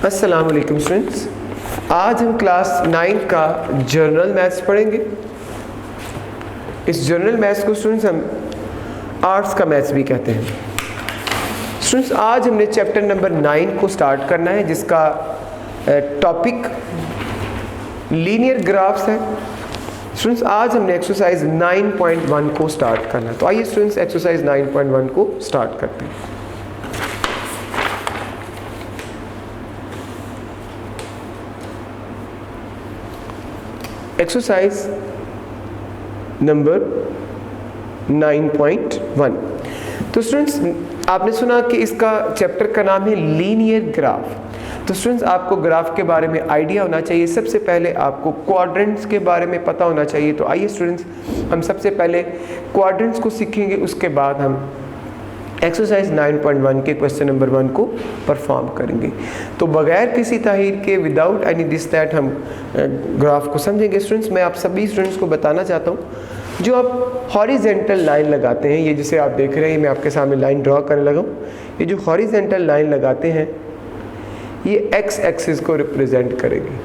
अस्सलाम वालेकुम स्टूडेंट्स, आज हम क्लास 9 का जर्नल मैथ्स पढ़ेंगे। इस जर्नल मैथ्स को स्टूडेंट्स हम आर्ट्स का मैथ्स भी कहते हैं। स्टूडेंट्स, आज हमने चैप्टर नंबर 9 को स्टार्ट करना है, जिसका टॉपिक लीनियर ग्राफ्स है। स्टूडेंट्स, आज हमने एक्सरसाइज 9.1 को स्टार्ट करना है। तो आइए स्टूडेंट्स, एक्सरसाइज 9.1 को स्टार्ट करते हैं। Exercise number 9.1। तो स्टूडेंट्स, आपने सुना कि इसका चैप्टर का नाम है लीनियर ग्राफ। तो स्टूडेंट्स, आपको ग्राफ के बारे में आइडिया होना चाहिए। सबसे पहले आपको क्वाड्रेंट्स के बारे में पता होना चाहिए। तो आइए स्टूडेंट्स, हम सबसे पहले क्वाड्रेंट्स को सीखेंगे, उसके बाद हम एक्सरसाइज 9.1 के क्वेश्चन नंबर 1 को परफॉर्म करेंगे। तो बगैर किसी ताहीर के, विदाउट एनी दिस दैट, हम ग्राफ को समझेंगे। स्टूडेंट्स, मैं आप सभी स्टूडेंट्स को बताना चाहता हूँ, जो आप हॉरिजेंटल लाइन लगाते हैं, ये जिसे आप देख रहे हैं, मैं आपके सामने लाइन ड्रॉ करने लगा हूँ। ये जो हॉरिजेंटल लाइन लगाते हैं, ये एक्स एक्सिस को रिप्रेजेंट करेगी।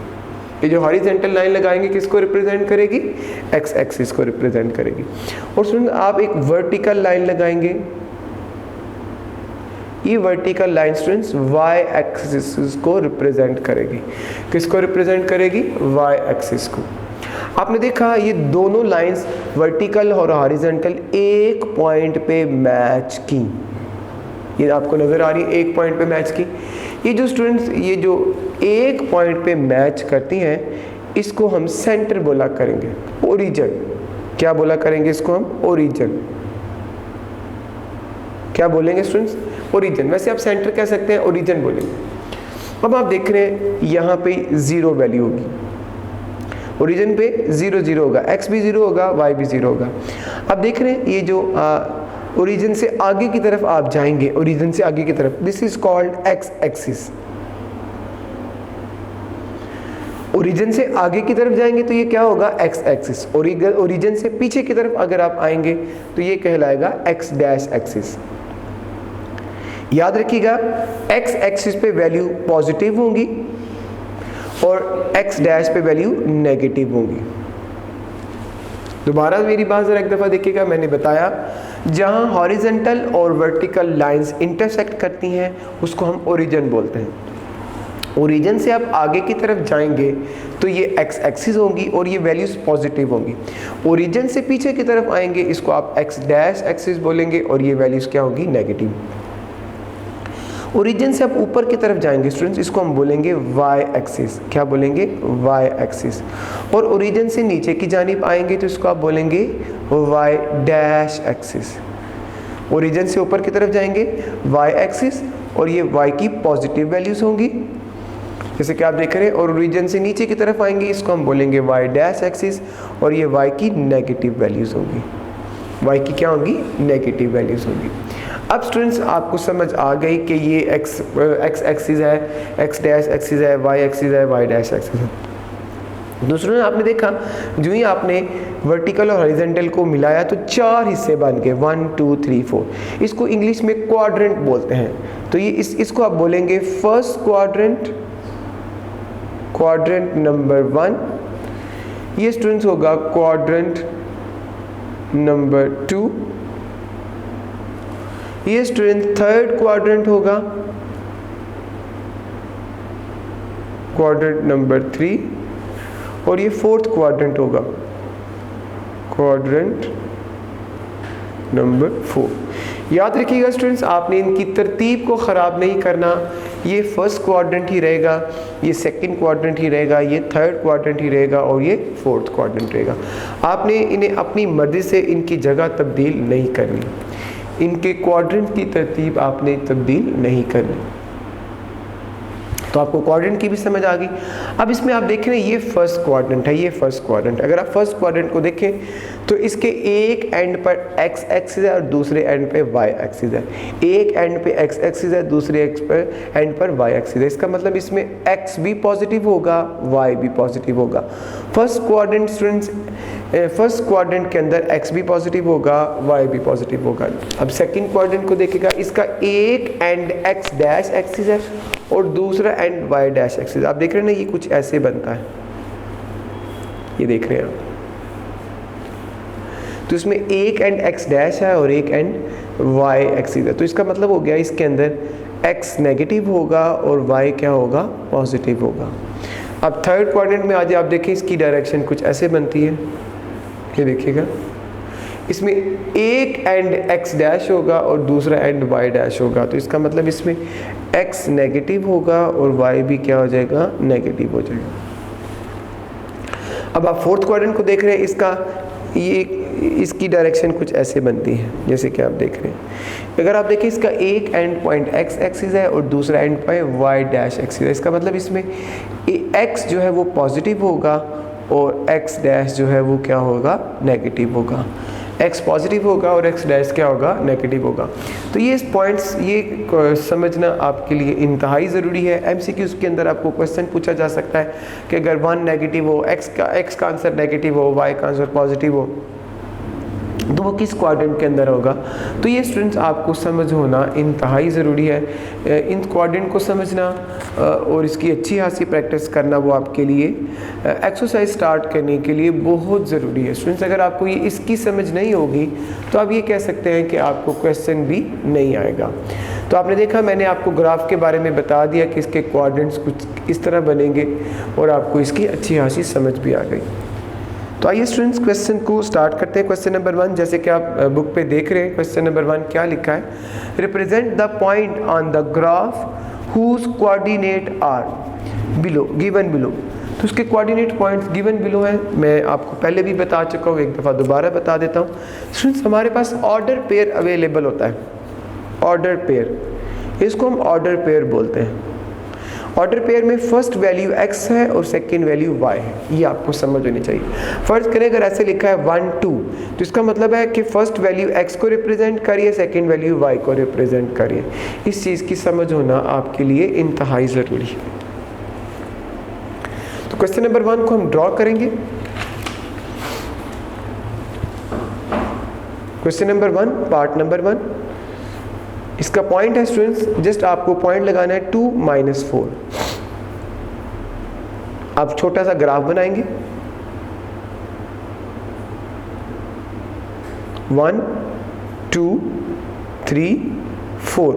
ये जो हॉरिजेंटल लाइन लगाएंगे, किसको रिप्रेजेंट करेगी? एक्स एक्सिस को रिप्रेजेंट करेगी। और स्टूडेंट, आप एक वर्टिकल लाइन लगाएंगे, ये vertical line students Y axis को रिप्रेजेंट करेगी। किसको रिप्रेजेंट करेगी? वाई एक्सिस को। आपने देखा, ये दोनों लाइंस वर्टिकल और हॉरिजॉन्टल एक पॉइंट पे मैच की। ये आपको नजर आ रही है, एक पॉइंट पे मैच की। ये जो स्टूडेंट्स, ये जो एक पॉइंट पे मैच करती हैं, इसको हम सेंटर बोला करेंगे, ओरिजिन। क्या बोला करेंगे इसको हम? ओरिजिन। क्या बोलेंगे स्टूडेंट्स? ओरिजिन। वैसे आप सेंटर कह सकते हैं, ओरिजिन बोलेंगे। अब आप देख रहे हैं, यहाँ पे 0 वैल्यू होगी, ओरिजिन पे 0 0 होगा, x भी 0 होगा, y भी 0 होगा। अब देख रहे हैं, ये जो ओरिजिन से आगे की तरफ आप जाएंगे, ओरिजिन से आगे की तरफ, this is called x axis. Origin से आगे की तरफ जाएंगे तो ये क्या होगा? X axis. ओरिजिन से पीछे की तरफ अगर आप आएंगे तो ये कहलाएगा एक्स डैश एक्सिस। याद रखिएगा, एक्स एक्सिस पे वैल्यू पॉजिटिव होंगी और एक्स डैश पे वैल्यू नेगेटिव होंगी। दोबारा मेरी बात जरा एक दफ़ा देखिएगा। मैंने बताया, जहां हॉरिजॉन्टल और वर्टिकल लाइंस इंटरसेक्ट करती हैं, उसको हम ओरिजिन बोलते हैं। ओरिजिन से आप आगे की तरफ जाएंगे तो ये एक्स एक्सिस होंगी और ये वैल्यूज पॉजिटिव होंगी। ओरिजिन से पीछे की तरफ आएंगे, इसको आप एक्स डैश एक्सिस बोलेंगे और ये वैल्यूज क्या होंगी? नेगेटिव। ओरिजिन से आप ऊपर की तरफ जाएंगे स्टूडेंट्स, इसको हम बोलेंगे वाई एक्सिस। क्या बोलेंगे? Y axis. और ओरिजिन से नीचे की जानिब आएंगे तो इसको आप बोलेंगे वाई डैश एक्सिस। ओरिजिन से ऊपर की तरफ जाएंगे, वाई एक्सिस, और ये वाई की पॉजिटिव वैल्यूज होंगी, जैसे कि आप देख रहे हैं। और ओरिजिन से नीचे की तरफ आएंगे, इसको हम बोलेंगे वाई डैश एक्सिस, और ये वाई की नेगेटिव वैल्यूज होंगी। वाई की क्या होंगी? नेगेटिव वैल्यूज होंगी। अब स्टूडेंट्स, आपको समझ आ गई कि ये एक्स एक्सिस है, एक्स डैश एक्सिस है, वाई एक्सिस है, वाई डैश एक्सिस है। दूसरों, आपने देखा, जो ही आपने वर्टिकल और हॉरिजॉन्टल को मिलाया तो 4 हिस्से बन गए, 1 2 3 4। इसको इंग्लिश में क्वाड्रेंट बोलते हैं। तो ये इसको आप बोलेंगे फर्स्ट क्वाड्रेंट, क्वाड्रेंट नंबर 1। ये स्टूडेंट्स होगा क्वाड्रेंट नंबर 2। ये स्टूडेंट थर्ड क्वाड्रेंट होगा, क्वाड्रेंट नंबर 3। और ये फोर्थ क्वाड्रेंट होगा, क्वाड्रेंट नंबर 4। याद रखिएगा स्टूडेंट्स, आपने इनकी तरतीब को ख़राब नहीं करना। ये फर्स्ट क्वाड्रेंट ही रहेगा, ये सेकंड क्वाड्रेंट ही रहेगा, ये थर्ड क्वाड्रेंट ही रहेगा, और ये फोर्थ क्वाड्रेंट रहेगा। आपने इन्हें अपनी मर्जी से इनकी जगह तब्दील नहीं करनी, इनके क्वाड्रेंट की तरतीब आपने तब्दील नहीं करनी। तो आपको क्वाड्रेंट की भी समझ आ गई। अब इसमें आप देख रहे हैं, ये फर्स्ट क्वाड्रेंट है, ये फर्स्ट क्वाड्रेंट। अगर आप फर्स्ट क्वाड्रेंट को देखें तो इसके एक एंड पर एक्स एक्सिस है और दूसरे एंड पे वाई एक्सिस है। एक एंड पे एक्स एक्सिस है, दूसरे एंड पर वाई एक्सिस है। इसका मतलब इसमें एक्स भी पॉजिटिव होगा, वाई भी पॉजिटिव होगा। First quadrant students, first quadrant के अंदर एक्स भी पॉजिटिव होगा, वाई भी पॉजिटिव होगा। अब सेकंड क्वाड्रेंट को देखेगा, इसका एक एंड एक्स डैश एक्सिस है और दूसरा एंड वाई डैश एक्सिस। आप देख रहे हैं ना, ये कुछ ऐसे बनता है, ये देख रहे हैं आप। तो इसमें एक एंड एक्स डैश है और एक एंड वाई एक्सिस है, तो इसका मतलब हो गया इसके अंदर एक्स नेगेटिव होगा और वाई क्या होगा, पॉजिटिव होगा। अब थर्ड क्वाड्रेंट में आज आप देखें, इसकी डायरेक्शन कुछ ऐसे बनती है, ये देखिएगा, इसमें एक एंड एक्स डैश होगा और दूसरा एंड वाई डैश होगा, तो इसका मतलब इसमें एक्स नेगेटिव होगा और वाई भी क्या हो जाएगा, नेगेटिव हो जाएगा। अब आप फोर्थ क्वाड्रेंट को देख रहे हैं, इसकी डायरेक्शन कुछ ऐसे बनती है, जैसे कि आप देख रहे हैं। अगर आप देखें, इसका एक एंड पॉइंट एक्स एक्सिस है और दूसरा end point Y dash axis है, इसका मतलब इसमें एक्स जो है वो पॉजिटिव होगा और एक्स डैश जो है वो क्या होगा, नेगेटिव होगा। एक्स पॉजिटिव होगा और एक्स डैश क्या होगा, नेगेटिव होगा। तो ये पॉइंट्स ये समझना आपके लिए इंतहाई ज़रूरी है। एमसीक्यूज़ के अंदर आपको क्वेश्चन पूछा जा सकता है कि अगर 1 नेगेटिव हो, एक्स का आंसर नेगेटिव हो, वाई का आंसर पॉजिटिव हो, तो वो किस क्वाड्रेंट के अंदर होगा। तो ये स्टूडेंट्स आपको समझ होना इंतहाई ज़रूरी है। इन क्वाड्रेंट को समझना और इसकी अच्छी खासी प्रैक्टिस करना वो आपके लिए एक्सरसाइज स्टार्ट करने के लिए बहुत ज़रूरी है। स्टूडेंट्स, अगर आपको ये इसकी समझ नहीं होगी तो आप ये कह सकते हैं कि आपको क्वेश्चन भी नहीं आएगा। तो आपने देखा, मैंने आपको ग्राफ के बारे में बता दिया कि इसके क्वाड्रेंट्स कुछ इस तरह बनेंगे और आपको इसकी अच्छी खासी समझ भी आ गई। तो आइए स्टूडेंट्स, क्वेश्चन को स्टार्ट करते हैं। क्वेश्चन नंबर 1, जैसे कि आप बुक पे देख रहे हैं, क्वेश्चन नंबर 1 क्या लिखा है, represent the point on the graph whose coordinate are below given below. तो उसके कोऑर्डिनेट पॉइंट्स गिवन बिलो हैं, मैं आपको पहले भी बता चुका हूँ, एक दफ़ा दोबारा बता देता हूँ। स्टूडेंट्स, हमारे पास ऑर्डर पेयर अवेलेबल होता है, ऑर्डर पेयर, इसको हम ऑर्डर पेयर बोलते हैं। ऑर्डर पेयर में फर्स्ट वैल्यू x है और सेकंड वैल्यू y है, ये आपको समझ होनी चाहिए। फर्स्ट करें, अगर ऐसे लिखा है 1 2, तो इसका मतलब है कि फर्स्ट वैल्यू x को रिप्रेजेंट करिए, सेकंड वैल्यू y को रिप्रेजेंट करिए। इस चीज़ की समझ होना आपके लिए इंतहाई ज़रूरी है। तो क्वेश्चन नंबर 1 को हम ड्रॉ करेंगे। क्वेश्चन नंबर 1, पार्ट नंबर 1, इसका पॉइंट है स्टूडेंट्स, जस्ट आपको पॉइंट लगाना है 2 - 4। आप छोटा सा ग्राफ बनाएंगे, 1 2 3 4,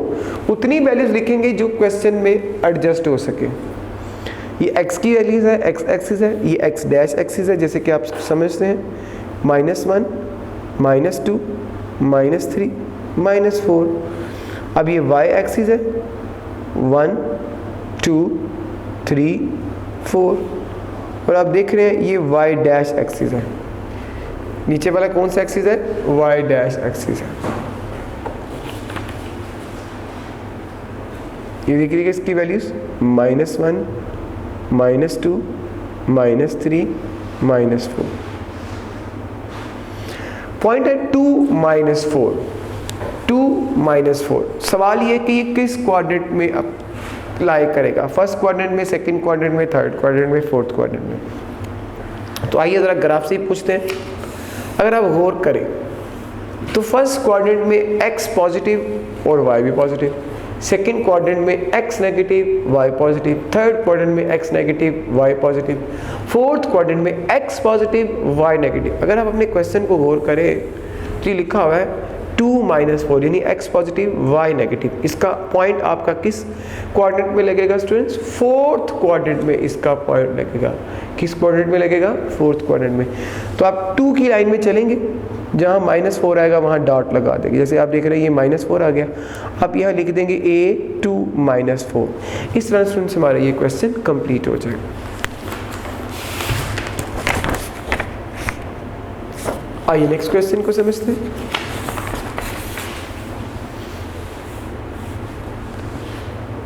उतनी वैल्यूज लिखेंगे जो क्वेश्चन में एडजस्ट हो सके। ये x की वैल्यूज है, x एक्सिस है, ये x डैश एक्सिस है, जैसे कि आप समझते हैं, -1 -2 -3 -4। अब ये y एक्सिस है, 1 2 3 4, और आप देख रहे हैं ये y डैश एक्सिस है। नीचे वाला कौन सा एक्सिस है, y डैश एक्सिस है। ये देखिए इसकी वैल्यूज -1 -2 -3 -4। पॉइंट है 2 - 4, 2 - 4। सवाल ये कि ये किस क्वाड्रेंट में अप्लाई करेगा, फर्स्ट क्वाड्रेंट में, सेकंड क्वाड्रेंट में, थर्ड क्वाड्रेंट में, फोर्थ क्वाड्रेंट में। तो आइए ज़रा ग्राफ से ही पूछते हैं। अगर आप गौर करें तो फर्स्ट क्वाड्रेंट में x पॉजिटिव और y भी पॉजिटिव, सेकंड क्वाड्रेंट में x negative y positive, third quadrant में x negative y positive, fourth quadrant में x पॉजिटिव y नेगेटिव। अगर आप अपने क्वेश्चन को गौर करें तो ये लिखा हुआ है 2 - 4, यानी x पॉजिटिव y नेगेटिव। इसका पॉइंट आपका किस क्वाड्रेंट में लगेगा स्टूडेंट्स, फोर्थ क्वाड्रेंट में इसका पॉइंट लगेगा। किस क्वाड्रेंट में लगेगा, फोर्थ क्वाड्रेंट में। तो आप 2 की लाइन में चलेंगे, जहाँ -4 आएगा वहाँ डॉट लगा देंगे। जैसे आप देख रहे हैं ये -4 आ गया, आप यहाँ लिख देंगे A2 - 4। इस तरह स्टूडेंट्स हमारा ये क्वेश्चन कंप्लीट हो जाएगा। आइए नेक्स्ट क्वेश्चन को समझते हैं।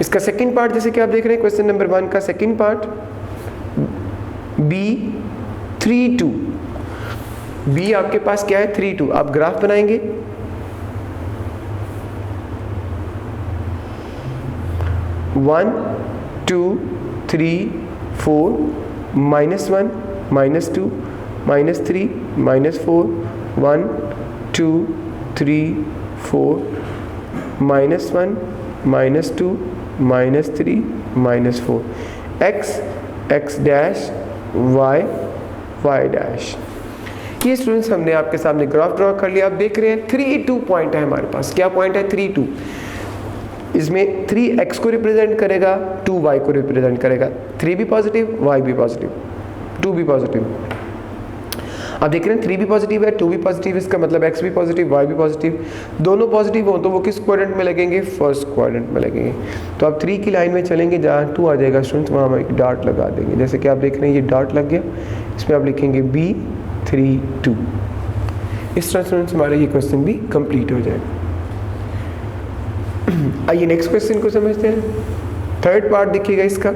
इसका सेकंड पार्ट, जैसे कि आप देख रहे हैं क्वेश्चन नंबर 1 का सेकंड पार्ट, B3 2। B आपके पास क्या है, 3 2। आप ग्राफ बनाएंगे, -1 2 3 4 -1 -2 -3 -4 1 2 3 4 -1 -2 -3 -4, x x dash y y dash. ये स्टूडेंट्स हमने आपके सामने ग्राफ ड्रॉ कर लिया। आप देख रहे हैं 3 2 पॉइंट है हमारे पास। क्या पॉइंट है? 3 2। इसमें 3x को रिप्रेजेंट करेगा, 2y को रिप्रेजेंट करेगा। 3 भी पॉजिटिव, y भी पॉजिटिव, 2 भी पॉजिटिव। आप देख रहे हैं 3 भी पॉजिटिव है, 2 भी पॉजिटिव, इसका मतलब x भी पॉजिटिव, y भी पॉजिटिव। दोनों पॉजिटिव हो तो वो किस क्वाड्रेंट में लगेंगे? फर्स्ट क्वाड्रेंट में लगेंगे। तो आप 3 की लाइन में चलेंगे, जहाँ 2 आ जाएगा स्टूडेंट्स वहाँ हम एक डॉट लगा देंगे। जैसे कि आप देख रहे हैं ये डॉट लग गया, इसमें आप लिखेंगे B3 2। इस तरह स्टूडेंट्स हमारा ये क्वेश्चन भी कंप्लीट हो जाएगा। आइए नेक्स्ट क्वेश्चन को समझते हैं। थर्ड पार्ट देखिएगा इसका।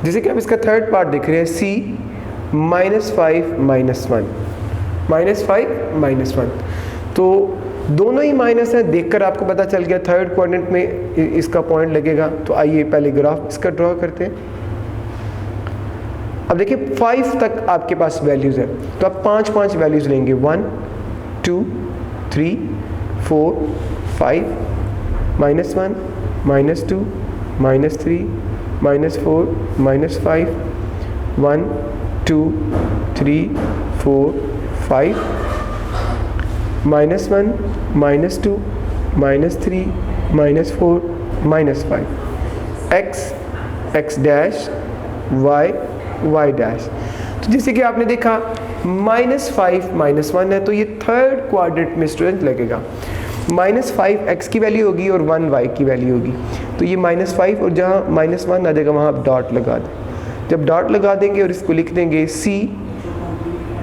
जैसे कि आप इसका थर्ड पार्ट देख रहे हैं, C -5 -1 -5 -1। तो दोनों ही माइनस है, देखकर आपको पता चल गया थर्ड क्वाड्रेंट में इसका पॉइंट लगेगा। तो आइए पहले ग्राफ इसका ड्रॉ करते हैं। अब देखिए 5 तक आपके पास वैल्यूज है, तो आप 5 वैल्यूज लेंगे। 1 2 3 4 5 -1 -2 -3 -4 -5 1 2 3 4 5 -1 -2 -3 -4 -5 x x dash y y dash. तो जैसे कि आपने देखा -5 -1 है, तो ये थर्ड क्वाड्रेंट में स्टूडेंट लगेगा। -5 x की वैल्यू होगी और 1 y की वैल्यू होगी। तो ये -5 और जहाँ -1 आ जाएगा वहाँ आप डॉट लगा दें। जब डॉट लगा देंगे और इसको लिख देंगे C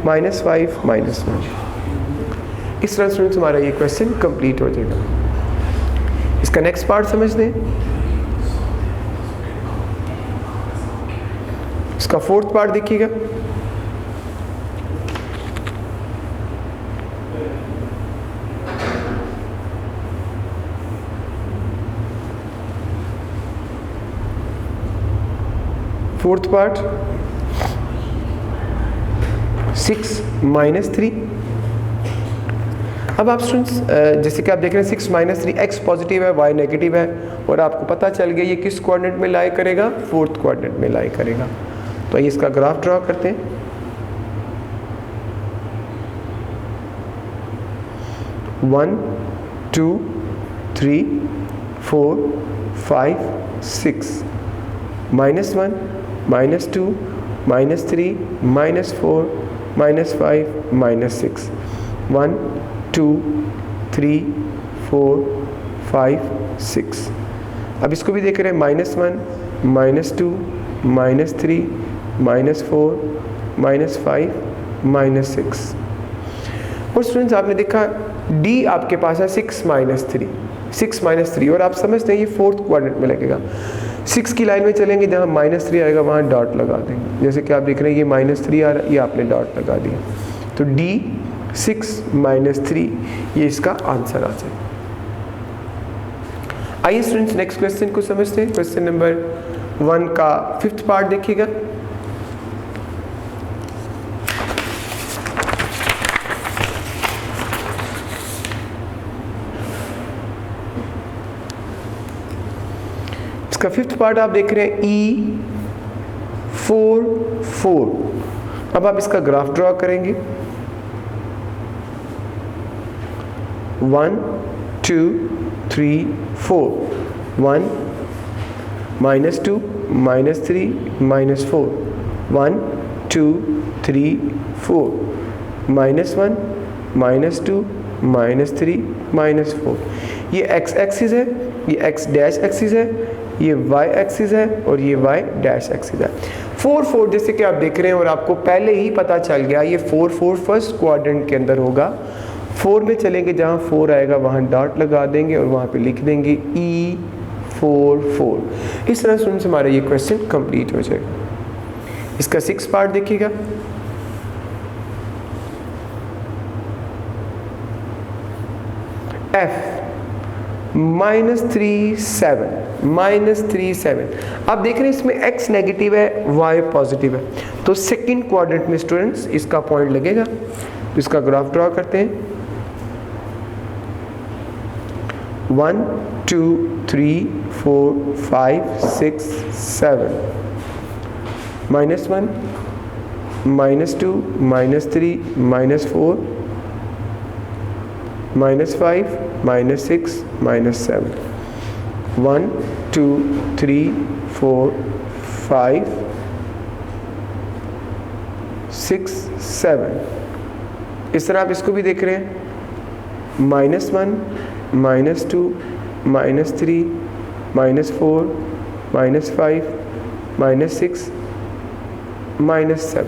-5 -1। इस तरह स्टूडेंट्स हमारा ये क्वेश्चन कंप्लीट हो जाएगा। इसका नेक्स्ट पार्ट समझ लें। इसका फोर्थ पार्ट देखिएगा। Fourth part 6 -3। अब आप स्टूडेंट्स जैसे कि आप देख रहे हैं 6 -3, x पॉजिटिव है, y नेगेटिव है, और आपको पता चल गया ये किस क्वाड्रेंट में लाई करेगा? फोर्थ क्वाड्रेंट में लाई करेगा। तो ये इसका ग्राफ ड्रॉ करते हैं। वन 2 3 4 5 6 -1 -2 -3 -4 -5 -6 1 2 3 4 5 6। अब इसको भी देख रहे हैं -1 -2 -3 -4 -5 -6। और स्टूडेंट्स आपने देखा D आपके पास है 6 -3 और आप समझते हैं ये फोर्थ क्वाड्रेंट में लगेगा। 6 की लाइन में चलेंगे, जहाँ -3 आएगा वहाँ डॉट लगा देंगे। जैसे कि आप देख रहे हैं ये -3 आ रहा है, ये आपने डॉट लगा दिया। तो D 6 -3 ये इसका आंसर आ जाए। आइए स्टूडेंट्स नेक्स्ट क्वेश्चन को समझते हैं। क्वेश्चन नंबर 1 का 5th पार्ट देखिएगा। इसका 5th पार्ट आप देख रहे हैं E4 4। अब आप इसका ग्राफ ड्रॉ करेंगे। 1 2 3 4 1 -2 -3 -4 1 2 3 4 -1 -2 -3 -4। ये x एक्सिस है, ये x डैश एक्सिस है, ये y एक्सिस है और ये y डैश एक्सिस है। 4 4 जैसे कि आप देख रहे हैं और आपको पहले ही पता चल गया ये 4 4 फर्स्ट क्वाड्रेंट के अंदर होगा। 4 में चलेंगे, जहाँ 4 आएगा वहाँ डॉट लगा देंगे और वहाँ पे लिख देंगे E4 4। इस तरह स्टूडेंट्स हमारा ये क्वेश्चन कंप्लीट हो जाएगा। इसका 6 पार्ट देखिएगा। F -3 7 आप देख रहे हैं इसमें x नेगेटिव है, y पॉजिटिव है, तो सेकंड क्वाड्रेंट में स्टूडेंट्स इसका पॉइंट लगेगा। तो इसका ग्राफ ड्रॉ करते हैं। 1 2 3 4 5 6 7 -1 -2 -3 -4 -5 -6 -7 1 2 3 4 5 6 7। इस तरह आप इसको भी देख रहे हैं, -1 -2 -3 -4 -5 -6 -7।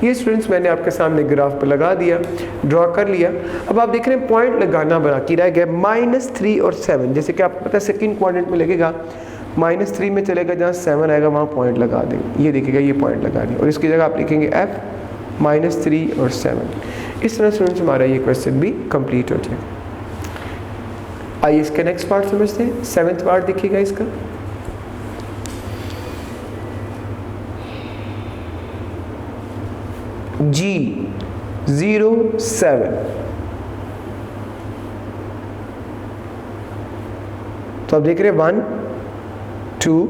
ये स्टूडेंट्स मैंने आपके सामने ग्राफ पर लगा दिया, ड्रॉ कर लिया। अब आप देख रहे हैं पॉइंट लगाना बाकी रह गया -3 और 7। जैसे कि आपको पता है सेकंड क्वाड्रेंट में लगेगा, -3 में चलेगा, जहाँ 7 आएगा वहाँ पॉइंट लगा देंगे। ये देखिएगा, ये पॉइंट लगा दिया और इसकी जगह आप लिखेंगे F -3 और 7। इस तरह स्टूडेंट्स हमारा ये क्वेश्चन भी कंप्लीट हो जाएगा। आइए इसका नेक्स्ट पार्ट समझते हैं। 7th पार्ट देखिएगा इसका। G07। तो आप देख रहे हैं 1 2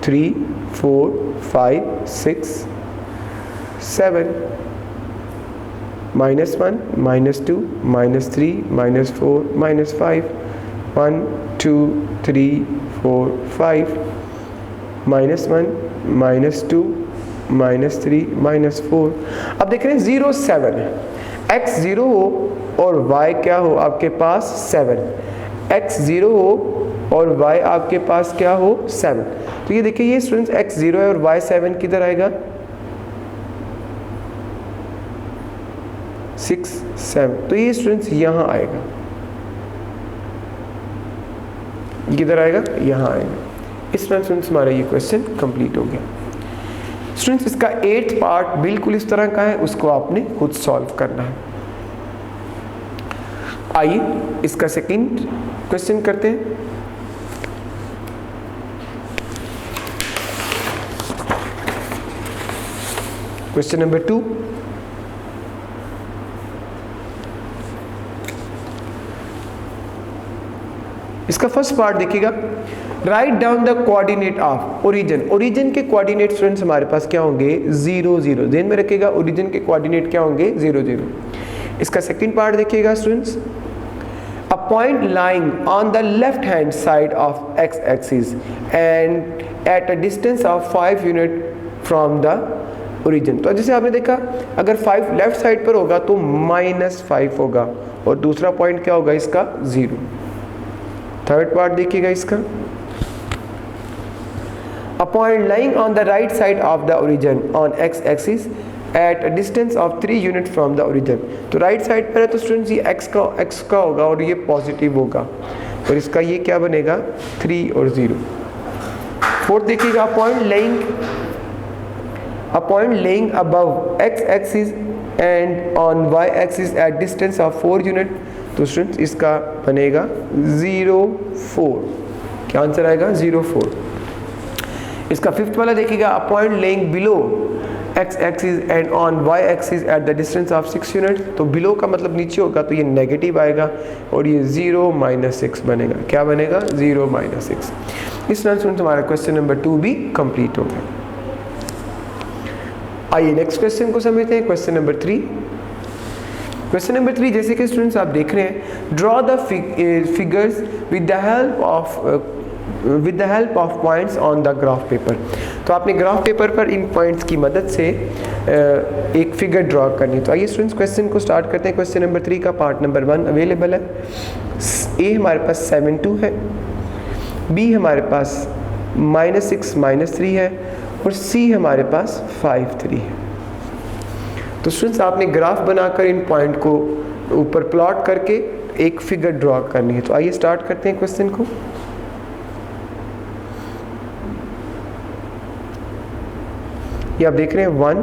3 4 5 6 7 -1 -2 -3 -4 -5 1 2 3 4 5 -1 -2 -3 -4। अब देख रहे हैं 07 है, x 0 हो और y क्या हो आपके पास 7, x 0 हो और y आपके पास क्या हो 7। तो ये देखिए, ये स्टूडेंट्स x 0 है और y 7 किधर आएगा 6 7। तो ये स्टूडेंट्स यहाँ आएगा, किधर आएगा, यहाँ आएगा। इस तरह स्टूडेंट्स हमारा ये क्वेश्चन कंप्लीट हो गया। स्टूडेंट्स इसका 8th पार्ट बिल्कुल इस तरह का है, उसको आपने खुद सॉल्व करना है। आइए इसका सेकंड क्वेश्चन करते हैं। Question number 2। इसका फर्स्ट पार्ट देखिएगा, write down the coordinate of origin. Origin के कोऑर्डिनेट स्टूडेंट्स हमारे पास क्या होंगे 0 0। ध्यान में रखिएगा, ओरिजिन के कोऑर्डिनेट क्या होंगे 0 0। इसका सेकंड पार्ट देखिएगा students, a point lying on the left hand side of x axis and at a distance of 5 unit from the origin. तो जैसे आपने देखा, अगर 5 लेफ्ट साइड पर होगा तो -5 होगा और दूसरा पॉइंट क्या होगा इसका 0। थर्ड पार्ट देखिएगा इसका, a point lying on the right side of the origin on x axis at a distance of 3 unit from the origin। तो राइट साइड पर है तो स्टूडेंट्स ये x का होगा और ये पॉजिटिव होगा और इसका ये क्या बनेगा 3 और 0। फोर्थ देखिएगा, a point laying above x axis and on y axis at distance of 4 unit। तो स्टूडेंट्स इसका बनेगा 0 4। क्या आंसर आएगा 0 4। इसका फिफ्थ वाला देखिएगा, a point laying below x axis and on y axis at the distance of 6 unit. तो below का मतलब नीचे होगा तो ये नेगेटिव आएगा और ये 0 -6 बनेगा। क्या बनेगा 0 -6। इस तरह से हमारा क्वेश्चन नंबर 2 भी कंप्लीट हो गया। आइए नेक्स्ट क्वेश्चन को समझते हैं। Question number 3। क्वेश्चन नंबर 3 जैसे कि स्टूडेंट्स आप देख रहे हैं, draw the figures with the help of points on the graph paper. तो आपने ग्राफ पेपर पर इन पॉइंट्स की मदद से एक फिगर ड्रॉ करनी है। तो आइए स्टूडेंट्स क्वेश्चन को स्टार्ट करते हैं। क्वेश्चन नंबर 3 का पार्ट नंबर 1 अवेलेबल है। ए हमारे पास 7 2 है, बी हमारे पास -6 -3 है और सी हमारे पास 5 3 है। तो स्टूडेंट्स आपने ग्राफ बनाकर इन पॉइंट को ऊपर प्लॉट करके एक फिगर ड्रॉ करनी है। तो आइए स्टार्ट करते हैं क्वेश्चन को। ये आप देख रहे हैं 1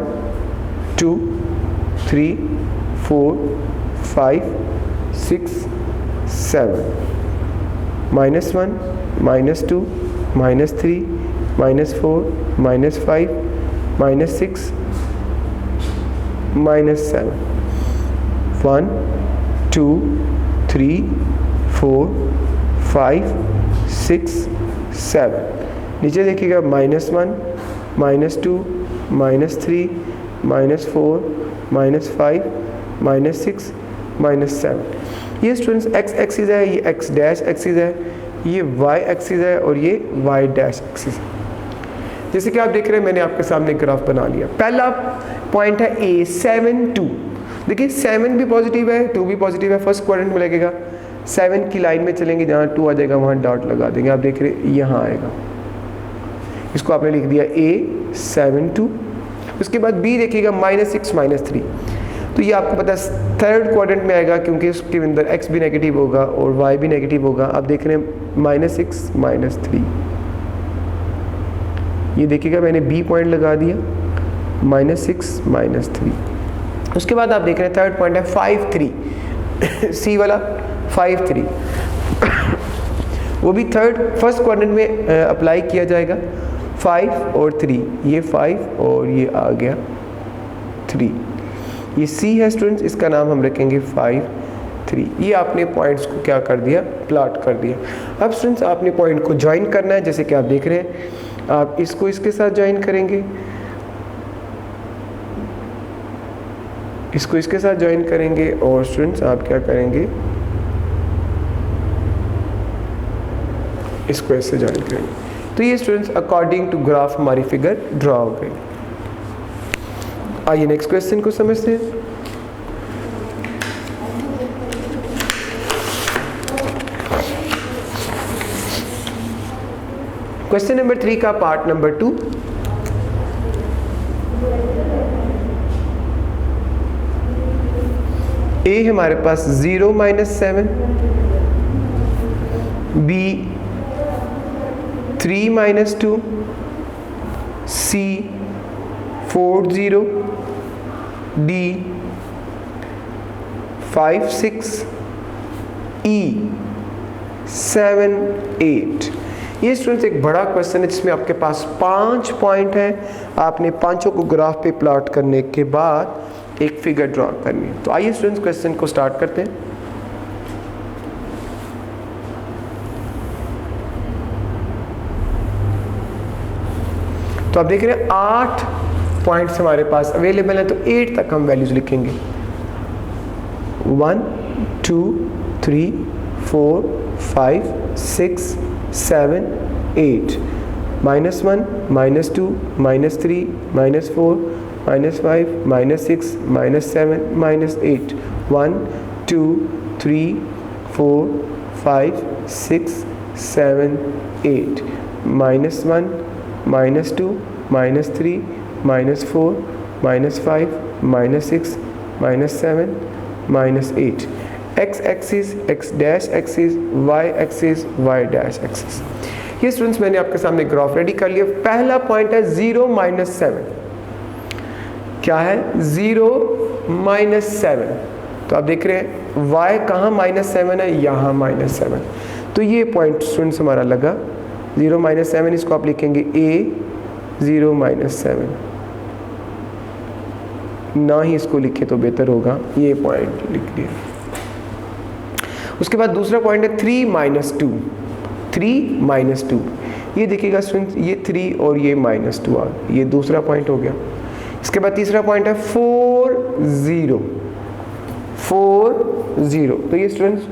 2 3 4 5 6 7 -1 -2 -3 -4 -5 -6 -7 1 2 3 4 5 6 7, नीचे देखिएगा -1 -2 -3 -4 -5 -6 -7। ये स्टूडेंट्स x एक्सिस है, ये x डैश एक्सिस है, ये y एक्सिस है और ये y डैश एक्सिस है। जैसे कि आप देख रहे हैं मैंने आपके सामने ग्राफ बना लिया। पहला पॉइंट है A 7 2। देखिए 7 भी पॉजिटिव है, 2 भी पॉजिटिव है, फर्स्ट क्वाड्रेंट में लगेगा। 7 की लाइन में चलेंगे, जहाँ 2 आ जाएगा वहाँ डॉट लगा देंगे। आप देख रहे हैं यहाँ आएगा, इसको आपने लिख दिया A 7 2। उसके बाद B देखिएगा -6 -3, तो ये आपको पता है थर्ड क्वाड्रेंट में आएगा क्योंकि उसके अंदर x भी नेगेटिव होगा और y भी नेगेटिव होगा। आप देख रहे हैं -6 -3, ये देखिएगा मैंने B पॉइंट लगा दिया, -6 -3। उसके बाद आप देख रहे हैं थर्ड पॉइंट है 5 3 C वाला 5 3 वो भी फर्स्ट क्वाड्रेंट में अप्लाई किया जाएगा। 5 और 3, ये 5 और ये आ गया 3, ये C है स्टूडेंट्स, इसका नाम हम रखेंगे 5 3। ये आपने पॉइंट्स को क्या कर दिया, प्लॉट कर दिया। अब स्टूडेंट्स आपने पॉइंट को ज्वाइन करना है, जैसे कि आप देख रहे हैं आप इसको इसके साथ ज्वाइन करेंगे, इसको इसके साथ ज्वाइन करेंगे और स्टूडेंट्स आप क्या करेंगे, इसको ऐसे ज्वाइन करेंगे। तो ये स्टूडेंट्स अकॉर्डिंग टू ग्राफ हमारी फिगर ड्रॉ हो गई। आइए नेक्स्ट क्वेश्चन को समझते हैं। क्वेश्चन नंबर 3 का पार्ट नंबर 2। ए हमारे पास 0 -7, बी 3 -2, सी 4 0, डी 5 6, ई 7 8। ये स्टूडेंट्स एक बड़ा क्वेश्चन है जिसमें आपके पास 5 पॉइंट हैं। आपने पांचों को ग्राफ पे प्लॉट करने के बाद एक फिगर ड्रॉ करनी है। तो आइए स्टूडेंट्स क्वेश्चन को स्टार्ट करते हैं। तो आप देख रहे हैं 8 पॉइंट्स हमारे पास अवेलेबल हैं, तो 8 तक हम वैल्यूज लिखेंगे। 1 2 3 4 5 6 7 8, -1 -2 -3 -4 -5 -6 -7 -8, 1 2 3 4 5 6 7 8, -1 -2 -3 -4 -5 -6 -7 -8। x axis, x dash axis, y axis, y dash axis. ये स्टूडेंट्स मैंने आपके सामने ग्राफ रेडी कर लिया। पहला पॉइंट है 0 -7। क्या है 0 -7? तो आप देख रहे हैं y कहाँ -7 है, यहाँ -7। तो ये पॉइंट स्टूडेंट्स हमारा लगा 0 -7। इसको आप लिखेंगे a 0 -7, ना ही इसको लिखे तो बेहतर होगा, ये पॉइंट लिख दिया। उसके बाद दूसरा पॉइंट है 3 -2, 3 -2। ये देखिएगा स्टूडेंट्स, ये 3 और ये -2 आ गया, ये दूसरा पॉइंट हो गया। इसके बाद तीसरा पॉइंट है 4 0, 4 0। तो ये स्टूडेंट्स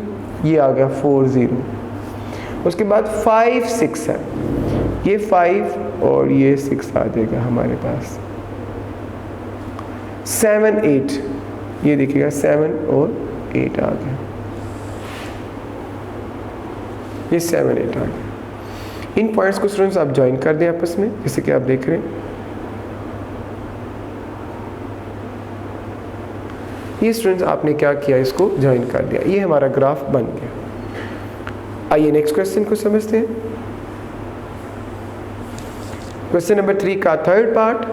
ये आ गया 4 0। उसके बाद 5 6 है, ये 5 और ये 6 आ जाएगा हमारे पास। 7 8, ये देखिएगा 7 और 8 आ गया, ये 7 8 आ गया। इन पॉइंट्स को स्टूडेंट्स आप ज्वाइन कर दें आपस में, जैसे कि आप देख रहे हैं। ये स्टूडेंट्स आपने क्या किया, इसको ज्वाइन कर दिया, ये हमारा ग्राफ बन गया। आइए नेक्स्ट क्वेश्चन को समझते हैं। क्वेश्चन नंबर 3 का थर्ड पार्ट।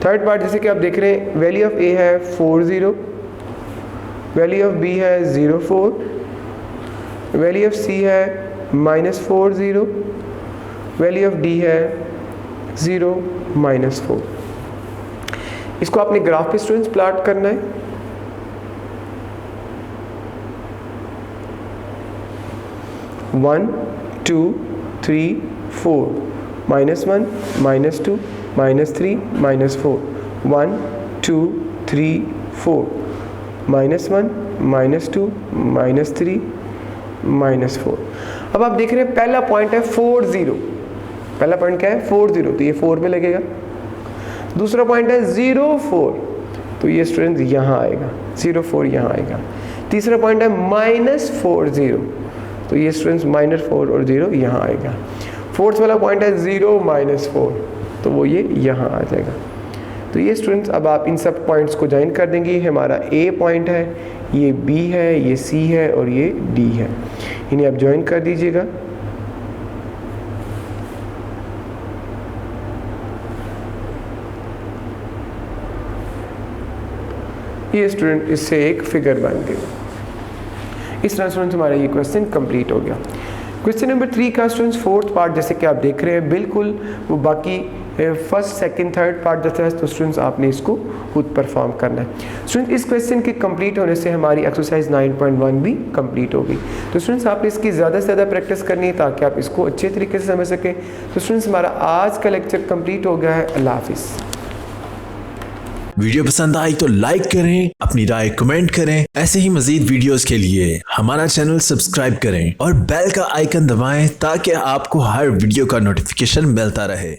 थर्ड पार्ट जैसे कि आप देख रहे हैं, वैल्यू ऑफ ए है 4 0, वैल्यू ऑफ बी है 0 4, वैल्यू ऑफ सी है -4 0, वैल्यू ऑफ डी है 0 -4। इसको आपने ग्राफ पे स्टूडेंट्स प्लॉट करना है। 1 2 3 4 -1 -2 -3 -4 1 2 3 4 -1 -2 -3 -4। अब आप देख रहे हैं पहला पॉइंट है 4 0, पहला पॉइंट क्या है 4 0, तो ये 4 पे लगेगा। दूसरा पॉइंट है 0 4, तो ये स्टूडेंट यहाँ आएगा, 0 4 यहाँ आएगा। तीसरा पॉइंट है -4 0, तो ये स्टूडेंट्स -4 और 0 यहाँ आएगा। फोर्थ वाला पॉइंट है 0 -4, तो वो ये यहाँ आ जाएगा। तो ये स्टूडेंट्स अब आप इन सब पॉइंट्स को ज्वाइन कर देंगे। हमारा A पॉइंट है, ये B है, ये C है और ये D है, इन्हें आप ज्वाइन कर दीजिएगा। ये स्टूडेंट इससे एक फिगर बन गई। इस तरह स्टूडेंट्स हमारा ये क्वेश्चन कंप्लीट हो गया। क्वेश्चन नंबर 3 का स्टूडेंट्स फोर्थ पार्ट जैसे कि आप देख रहे हैं बिल्कुल वो बाकी फर्स्ट सेकंड थर्ड पार्ट जैसा है, तो स्टूडेंट्स आपने इसको खुद परफॉर्म करना है। स्टूडेंट इस क्वेश्चन के कंप्लीट होने से हमारी एक्सरसाइज 9.1 भी कंप्लीट हो गई। तो स्टूडेंट्स आपने इसकी ज़्यादा से ज़्यादा प्रैक्टिस करनी है ताकि आप इसको अच्छे तरीके से समझ सकें। तो स्टूडेंट्स हमारा आज का लेक्चर कंप्लीट हो गया है। अल्लाह हाफिज़। वीडियो पसंद आई तो लाइक करें, अपनी राय कमेंट करें। ऐसे ही मजीद वीडियोस के लिए हमारा चैनल सब्सक्राइब करें और बेल का आइकन दबाएं ताकि आपको हर वीडियो का नोटिफिकेशन मिलता रहे।